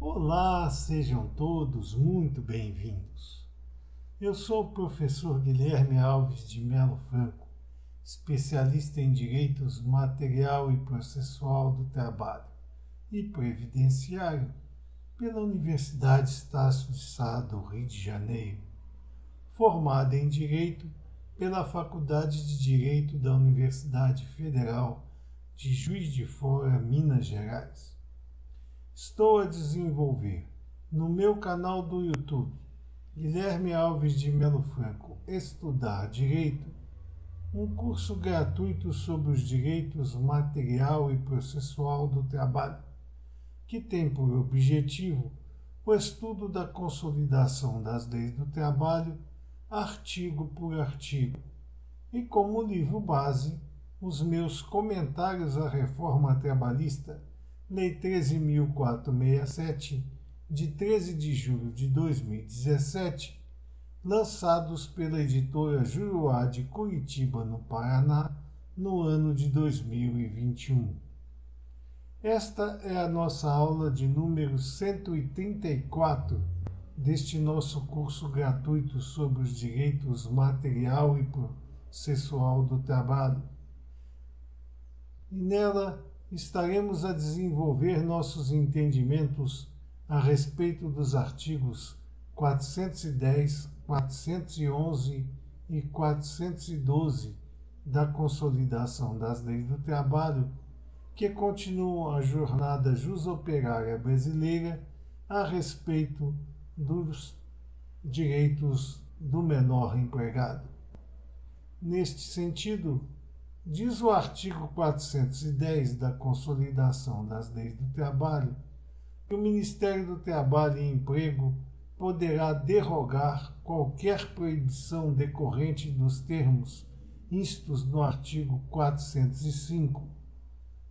Olá, sejam todos muito bem-vindos. Eu sou o professor Guilherme Alves de Melo Franco, especialista em Direitos Material e Processual do Trabalho e Previdenciário pela Universidade Estácio de Sá do Rio de Janeiro, formado em Direito pela Faculdade de Direito da Universidade Federal de Juiz de Fora, Minas Gerais. Estou a desenvolver no meu canal do YouTube, Guilherme Alves de Melo Franco, Estudar Direito, um curso gratuito sobre os direitos material e processual do trabalho, que tem por objetivo o estudo da consolidação das leis do trabalho, artigo por artigo, e como livro base, os meus comentários à reforma trabalhista, Lei 13.467, de 13 de julho de 2017, lançados pela editora Juruá de Curitiba, no Paraná, no ano de 2021. Esta é a nossa aula de número 134 deste nosso curso gratuito sobre os direitos material e processual do trabalho. E nela estaremos a desenvolver nossos entendimentos a respeito dos artigos 410, 411 e 412 da Consolidação das Leis do Trabalho, que continuam a jornada jusoperária brasileira a respeito dos direitos do menor empregado. Neste sentido, diz o artigo 410 da Consolidação das Leis do Trabalho que o Ministério do Trabalho e Emprego poderá derrogar qualquer proibição decorrente dos termos instos no artigo 405,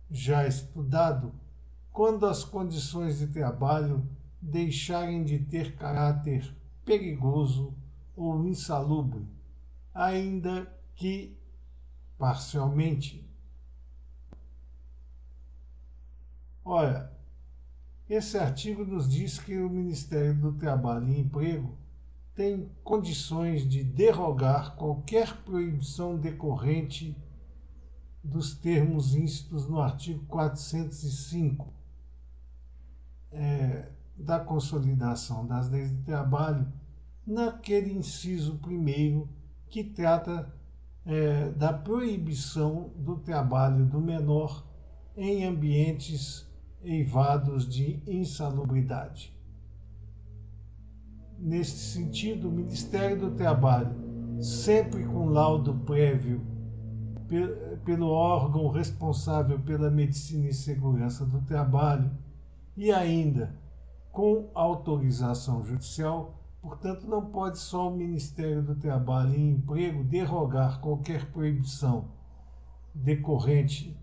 já estudado, quando as condições de trabalho deixarem de ter caráter perigoso ou insalubre, ainda que parcialmente. Ora, esse artigo nos diz que o Ministério do Trabalho e Emprego tem condições de derrogar qualquer proibição decorrente dos termos instos no artigo 405 da Consolidação das Leis do Trabalho, naquele inciso primeiro que trata da proibição do trabalho do menor em ambientes eivados de insalubridade. Neste sentido, o Ministério do Trabalho, sempre com laudo prévio pelo órgão responsável pela medicina e segurança do trabalho e ainda com autorização judicial, portanto, não pode só o Ministério do Trabalho e Emprego derrogar qualquer proibição decorrente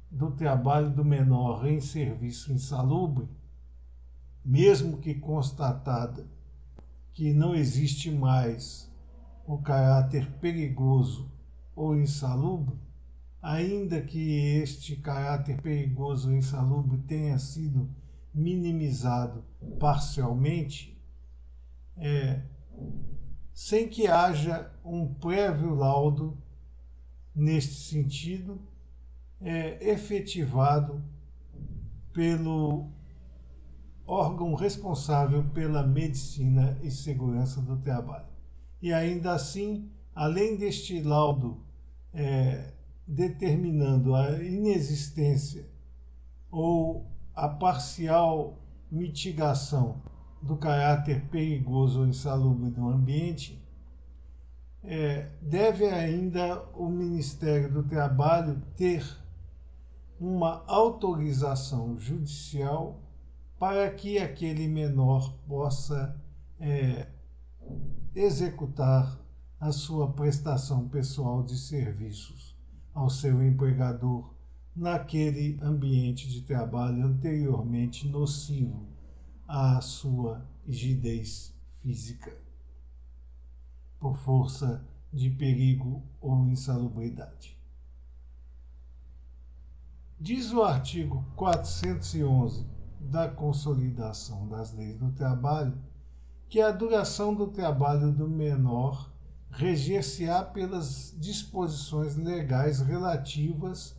do trabalho do menor em serviço insalubre, mesmo que constatada que não existe mais o caráter perigoso ou insalubre, ainda que este caráter perigoso ou insalubre tenha sido minimizado parcialmente, sem que haja um prévio laudo neste sentido, efetivado pelo órgão responsável pela medicina e segurança do trabalho. E ainda assim, além deste laudo determinando a inexistência ou a parcial mitigação do caráter perigoso ou insalubre do ambiente, deve ainda o Ministério do Trabalho ter uma autorização judicial para que aquele menor possa executar a sua prestação pessoal de serviços ao seu empregador naquele ambiente de trabalho anteriormente nocivo à sua rigidez física, por força de perigo ou insalubridade. Diz o artigo 411 da Consolidação das Leis do Trabalho que a duração do trabalho do menor reger-se-á pelas disposições legais relativas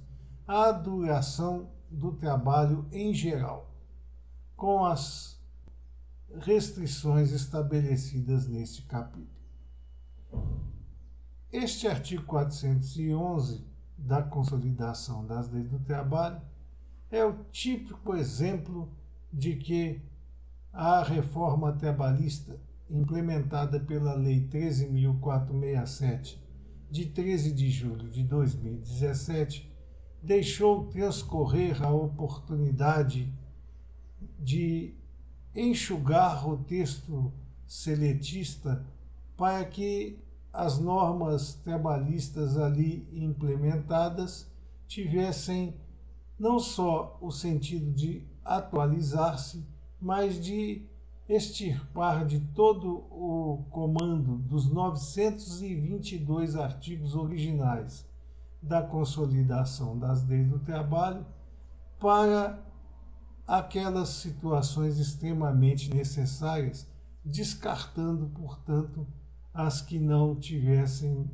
à duração do trabalho em geral, com as restrições estabelecidas neste capítulo. Este artigo 411 da Consolidação das Leis do Trabalho é o típico exemplo de que a reforma trabalhista implementada pela Lei 13.467, de 13 de julho de 2017, deixou transcorrer a oportunidade de enxugar o texto seletista para que as normas trabalhistas ali implementadas tivessem não só o sentido de atualizar-se, mas de extirpar de todo o comando dos 922 artigos originais da Consolidação das Leis do Trabalho para aquelas situações extremamente necessárias, descartando, portanto, as que não tivessem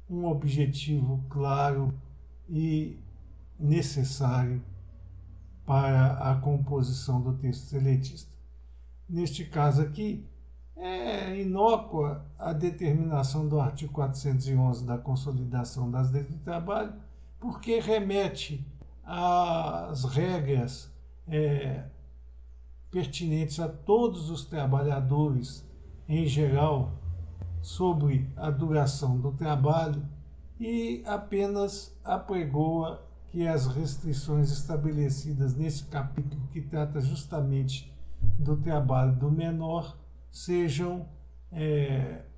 um objetivo claro e necessário para a composição do texto seletista. Neste caso aqui, é inócua a determinação do artigo 411 da Consolidação das Leis do Trabalho, porque remete às regras pertinentes a todos os trabalhadores em geral sobre a duração do trabalho e apenas apregoa que as restrições estabelecidas nesse capítulo, que trata justamente do trabalho do menor, sejam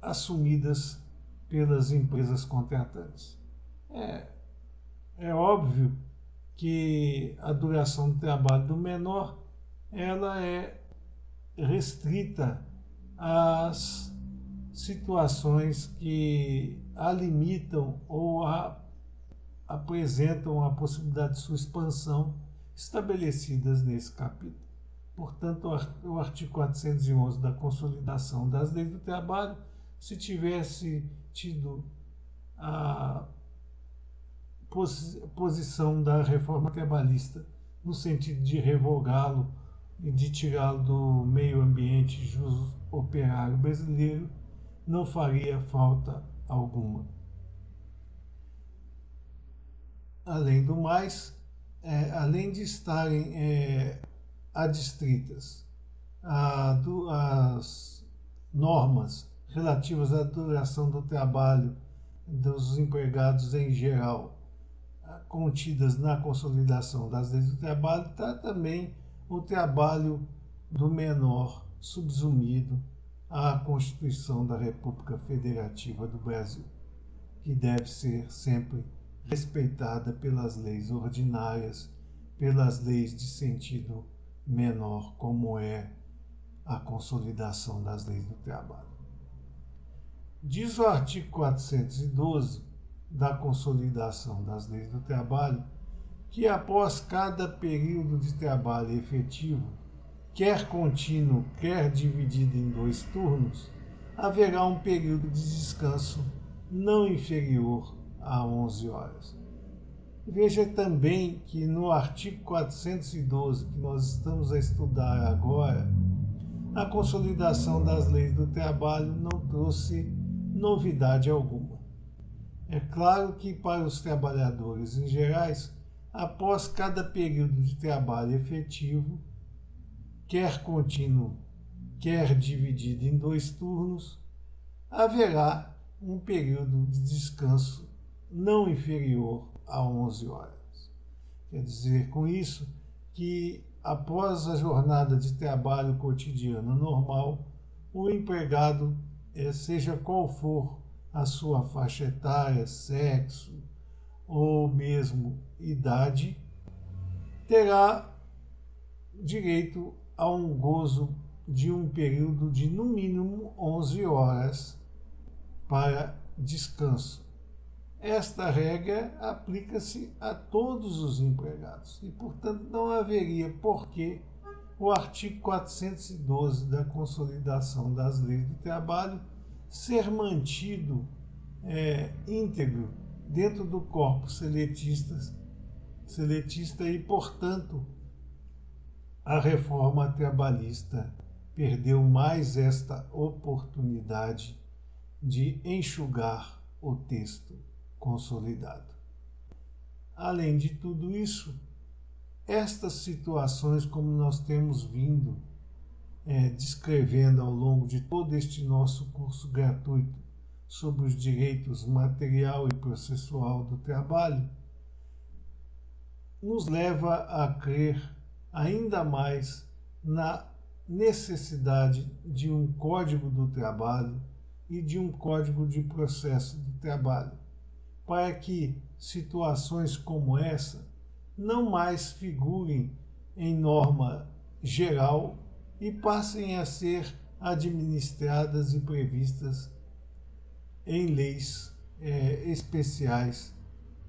assumidas pelas empresas contratantes. É óbvio que a duração do trabalho do menor ela é restrita às situações que a limitam ou apresentam a possibilidade de sua expansão estabelecidas nesse capítulo. Portanto, o artigo 411 da Consolidação das Leis do Trabalho, se tivesse tido a posição da reforma trabalhista no sentido de revogá-lo e de tirá-lo do meio ambiente jus operário brasileiro, não faria falta alguma. Além do mais, além de estarem adstritas as normas relativas à duração do trabalho dos empregados em geral, contidas na Consolidação das Leis do Trabalho, está também o trabalho do menor subsumido à Constituição da República Federativa do Brasil, que deve ser sempre respeitada pelas leis ordinárias, pelas leis de sentido menor, como é a Consolidação das Leis do Trabalho. Diz o artigo 412 da Consolidação das Leis do Trabalho que após cada período de trabalho efetivo, quer contínuo, quer dividido em 2 turnos, haverá um período de descanso não inferior a 11 horas. Veja também que no artigo 412, que nós estamos a estudar agora, a Consolidação das Leis do Trabalho não trouxe novidade alguma. É claro que para os trabalhadores em gerais, após cada período de trabalho efetivo, quer contínuo, quer dividido em 2 turnos, haverá um período de descanso não inferior a 11 horas. Quer dizer com isso que após a jornada de trabalho cotidiano normal, o empregado, seja qual for a sua faixa etária, sexo ou mesmo idade, terá direito a um gozo de um período de no mínimo 11 horas para descanso. esta regra aplica-se a todos os empregados e, portanto, não haveria por que o artigo 412 da Consolidação das Leis do Trabalho ser mantido íntegro dentro do corpo seletista e, portanto, a reforma trabalhista perdeu mais esta oportunidade de enxugar o texto consolidado. Além de tudo isso, estas situações, como nós temos vindo descrevendo ao longo de todo este nosso curso gratuito sobre os direitos material e processual do trabalho, nos leva a crer ainda mais na necessidade de um Código do Trabalho e de um Código de Processo do Trabalho, para que situações como essa não mais figurem em norma geral e passem a ser administradas e previstas em leis especiais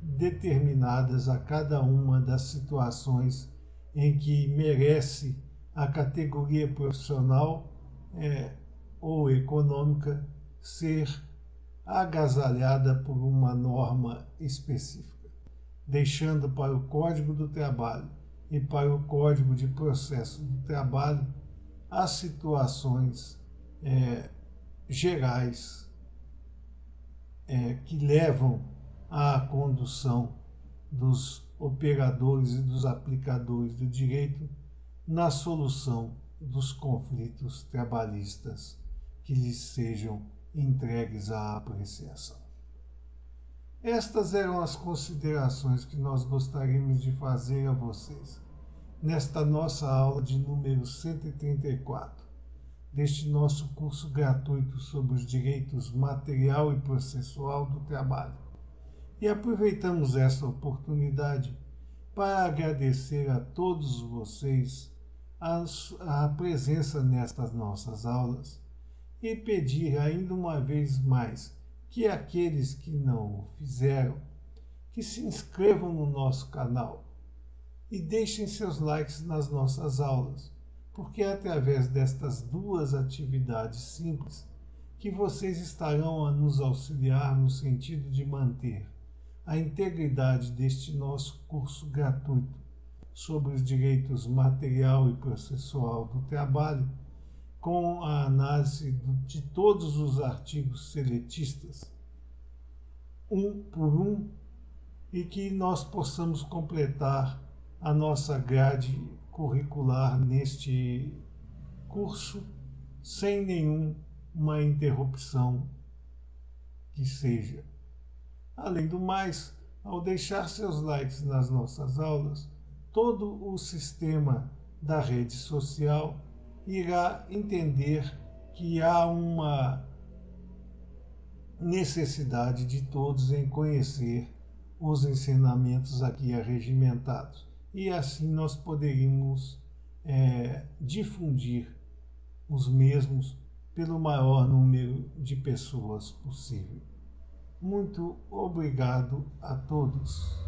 determinadas a cada uma das situações em que merece a categoria profissional ou econômica ser agasalhada por uma norma específica, deixando para o Código do Trabalho e para o Código de Processo do Trabalho as situações gerais que levam à condução dos operadores e dos aplicadores do direito na solução dos conflitos trabalhistas que lhes sejam entregues à apreciação. Estas eram as considerações que nós gostaríamos de fazer a vocês nesta nossa aula de número 134, deste nosso curso gratuito sobre os direitos material e processual do trabalho. E aproveitamos esta oportunidade para agradecer a todos vocês a presença nestas nossas aulas e pedir ainda uma vez mais que aqueles que não o fizeram, que se inscrevam no nosso canal e deixem seus likes nas nossas aulas, porque é através destas duas atividades simples que vocês estarão a nos auxiliar no sentido de manter a integridade deste nosso curso gratuito sobre os direitos material e processual do trabalho, com a análise de todos os artigos seletistas, um por um, e que nós possamos completar a nossa grade curricular neste curso sem nenhuma interrupção que seja. Além do mais, ao deixar seus likes nas nossas aulas, todo o sistema da rede social irá entender que há uma necessidade de todos em conhecer os ensinamentos aqui arregimentados. E assim nós poderíamos difundir os mesmos pelo maior número de pessoas possível. Muito obrigado a todos.